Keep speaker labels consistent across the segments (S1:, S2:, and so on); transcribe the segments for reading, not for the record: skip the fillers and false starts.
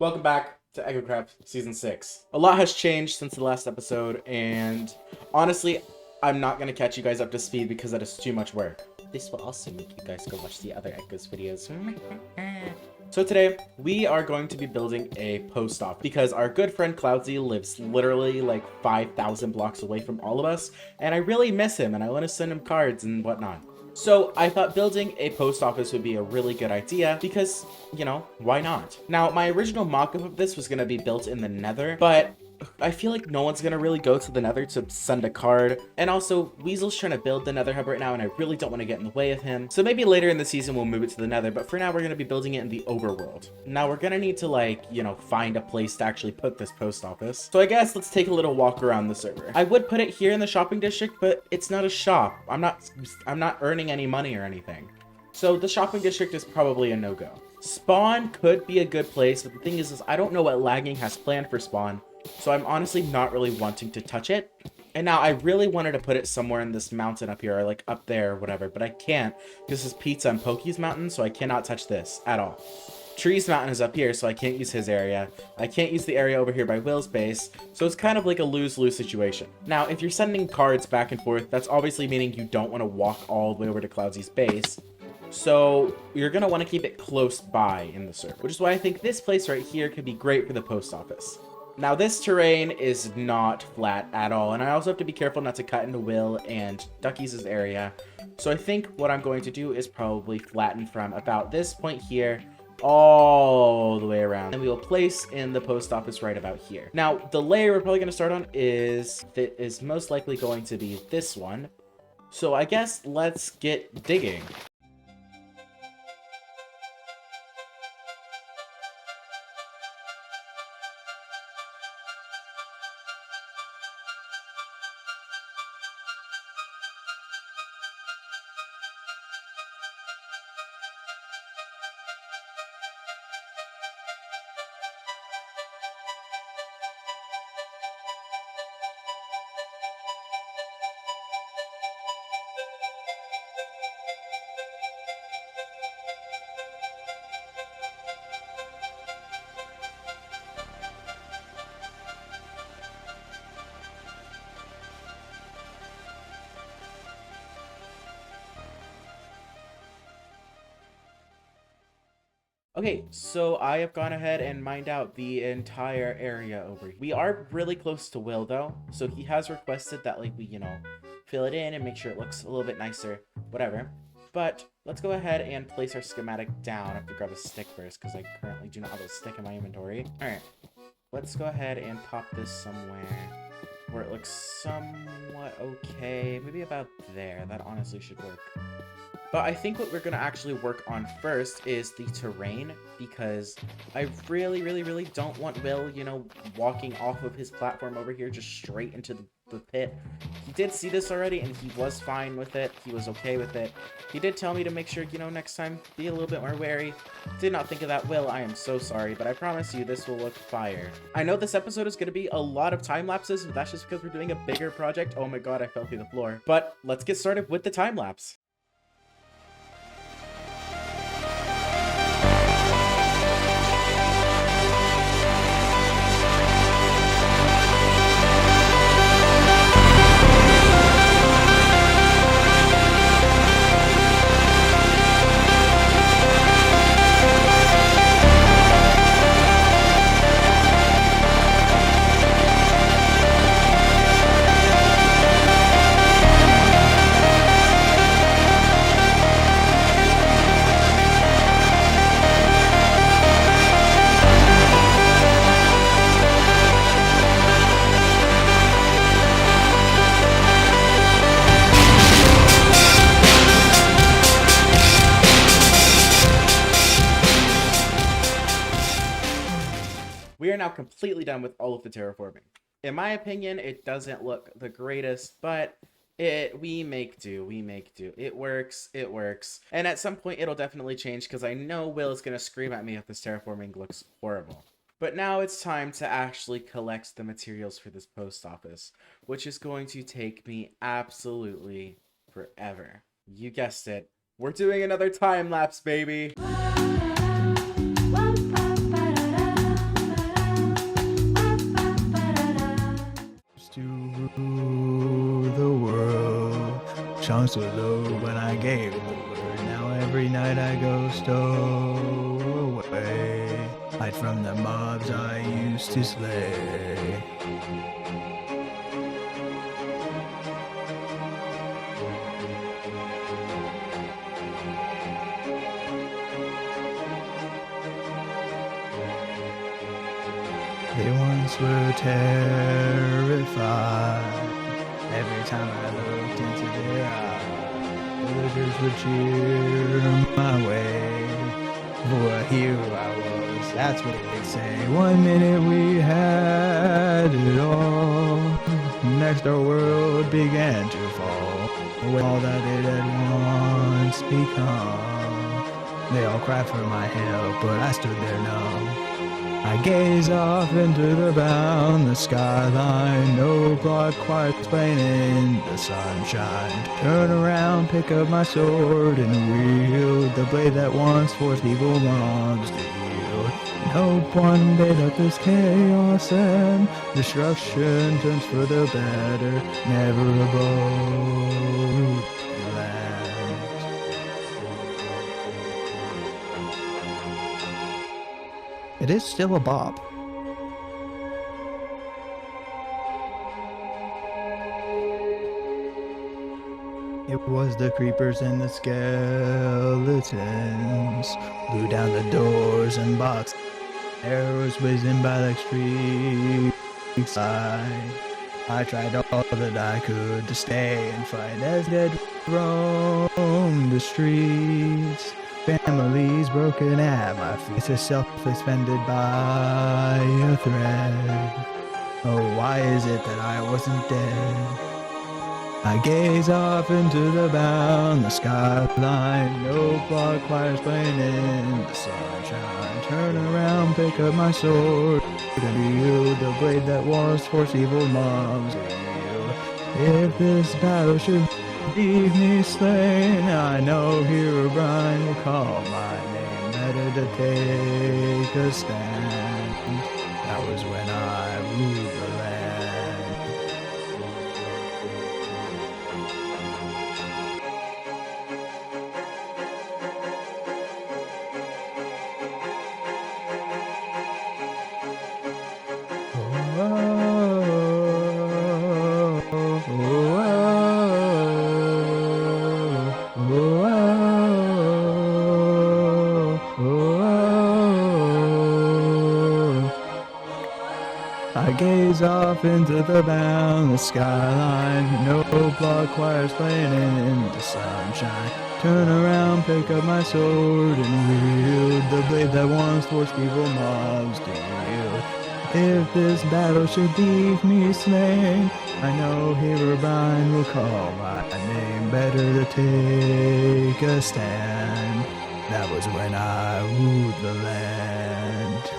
S1: Welcome back to EchoCraft Season 6. A lot has changed since the last episode, and honestly, I'm not going to catch you guys up to speed because that is too much work. This will also make you guys go watch the other Echoes videos. So today, we are going to be building a post office because our good friend Cloudsy lives literally like 5,000 blocks away from all of us, and I really miss him, and I want to send him cards and whatnot. So I thought building a post office would be a really good idea because, you know, why not? Now, my original mock-up of this was going to be built in the Nether, but I feel like no one's going to really go to the Nether to send a card. And also, Weasel's trying to build the Nether hub right now, and I really don't want to get in the way of him. So maybe later in the season, we'll move it to the Nether, but for now, we're going to be building it in the overworld. Now, we're going to need to, like, you know, find a place to actually put this post office. So I guess let's take a little walk around the server. I would put it here in the shopping district, but it's not a shop. I'm not earning any money or anything. So the shopping district is probably a no-go. Spawn could be a good place, but the thing is I don't know what Lagging has planned for Spawn. So I'm honestly not really wanting to touch it. And now I really wanted to put it somewhere in this mountain up here, or like up there or whatever, but I can't. This is Pizza and Pokey's mountain, so I cannot touch this at all. Tree's mountain is up here, so I can't use his area. I can't use the area over here by Will's base, so it's kind of like a lose-lose situation. Now, if you're sending cards back and forth, that's obviously meaning you don't want to walk all the way over to Cloudsy's base. So you're going to want to keep it close by in the server, which is why I think this place right here could be great for the post office. Now, this terrain is not flat at all, and I also have to be careful not to cut into Will and Ducky's area. So I think what I'm going to do is probably flatten from about this point here all the way around, and we will place in the post office right about here. Now, the layer we're probably going to start on is most likely going to be this one. So I guess let's get digging. Okay, so I have gone ahead and mined out the entire area over here. We are really close to Will, though, so he has requested that, like, we, you know, fill it in and make sure it looks a little bit nicer, whatever. But let's go ahead and place our schematic down. I have to grab a stick first, because I currently do not have a stick in my inventory. Alright, let's go ahead and pop this somewhere where it looks somewhat okay. Maybe about there. That honestly should work. But I think what we're going to actually work on first is the terrain, because I really don't want Will, you know, walking off of his platform over here just straight into the pit. He did see this already, and he was fine with it. He was okay with it. He did tell me to make sure, you know, next time, be a little bit more wary. Did not think of that, Will. I am so sorry, but I promise you this will look fire. I know this episode is going to be a lot of time lapses, but that's just because we're doing a bigger project. Oh my god, I fell through the floor. But let's get started with the time lapse. We are now completely done with all of the terraforming. In my opinion, it doesn't look the greatest, but we make do. It works. And at some point, it'll definitely change, because I know Will is going to scream at me if this terraforming looks horrible. But now it's time to actually collect the materials for this post office, which is going to take me absolutely forever. You guessed it. We're doing another time lapse, baby.
S2: songs so low when I gave it the word. Now every night I go stowaway, hide from the mobs I used to slay. They once were terrified. Every time I looked into their eyes, villagers would cheer my way. For a hero I was, that's what they'd say. 1 minute we had it all. Next our world began to fall. With all that it had once become. They all cried for my help, but I stood there numb. I gaze off into the boundless skyline, no plot quite explaining the sunshine. Turn around, pick up my sword and wield the blade that once forced evil mobs to yield. And hope one day that this chaos and destruction turns for the better, never above the land. It is still a bop. It was the creepers and the skeletons, blew down the doors and boxed arrows whizzing by like streaks. I tried all that I could to stay and fight as dead roamed the streets. Families broken at my feet, herself suspended by a thread. Oh, why is it that I wasn't dead? I gaze off into the boundless skyline, no plot quite explaining the sunshine. Turn around, pick up my sword, and wield the blade that once forced evil mobs to yield. If this battle should leave me slain, I know Herobrine will call my name. Better to take a stand. That was when I ruled the land. I gaze off into the boundless skyline, no plot quite explaining in the sunshine. Turn around, pick up my sword, and wield the blade that once forced evil mobs to yield. If this battle should leave me slain, I know Herobrine will call my name. Better to take a stand. That was when I ruled the land.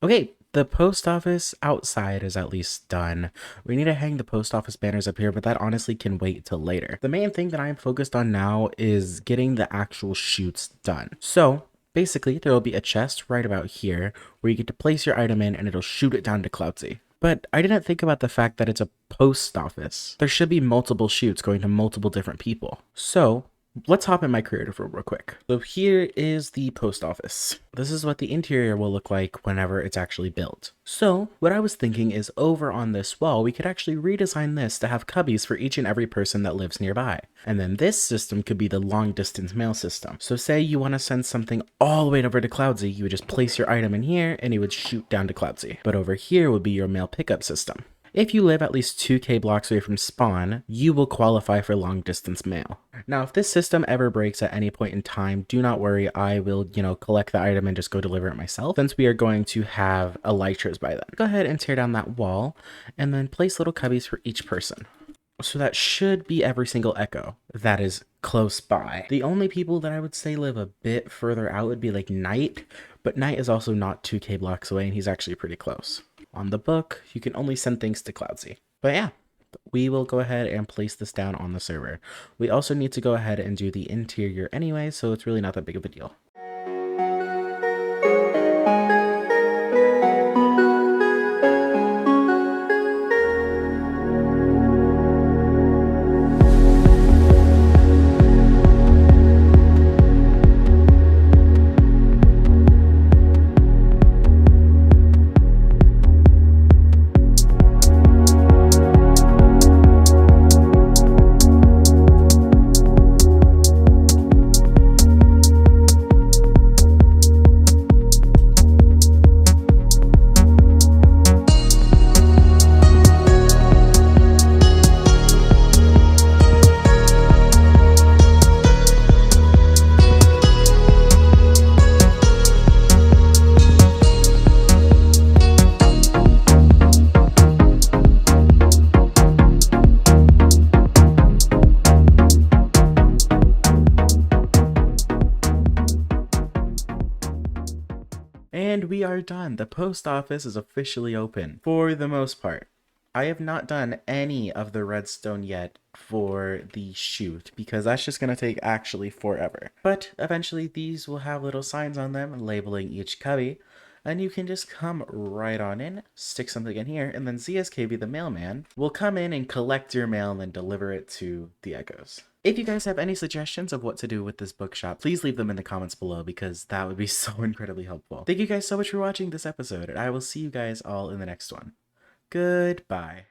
S1: Okay, the post office outside is at least done. We need to hang the post office banners up here, but that honestly can wait till later. The main thing that I am focused on now is getting the actual shoots done. So basically, there will be a chest right about here where you get to place your item in and it'll shoot it down to Cloudsy. But I didn't think about the fact that it's a post office. There should be multiple shoots going to multiple different people. So let's hop in my creative room real quick. So here is the post office. This is what the interior will look like whenever it's actually built. So what I was thinking is over on this wall, we could actually redesign this to have cubbies for each and every person that lives nearby. And then this system could be the long distance mail system. So say you want to send something all the way over to Cloudsy, you would just place your item in here and it would shoot down to Cloudsy. But over here would be your mail pickup system. If you live at least 2k blocks away from spawn, you will qualify for long distance mail. Now, if this system ever breaks at any point in time, do not worry, I will, collect the item and just go deliver it myself, since we are going to have elytras by then. Go ahead and tear down that wall, and then place little cubbies for each person. So that should be every single echo that is close by. The only people that I would say live a bit further out would be like Knight, but Knight is also not 2k blocks away, and he's actually pretty close. On the book, you can only send things to Cloudsy. But yeah, we will go ahead and place this down on the server. We also need to go ahead and do the interior anyway, so it's really not that big of a deal. And we are done. The post office is officially open for the most part. I have not done any of the redstone yet for the chute because that's just going to take actually forever. But eventually these will have little signs on them labeling each cubby, and you can just come right on in, stick something in here, and then ZSKB, the mailman, will come in and collect your mail and then deliver it to the echoes. If you guys have any suggestions of what to do with this bookshop, please leave them in the comments below because that would be so incredibly helpful. Thank you guys so much for watching this episode, and I will see you guys all in the next one. Goodbye.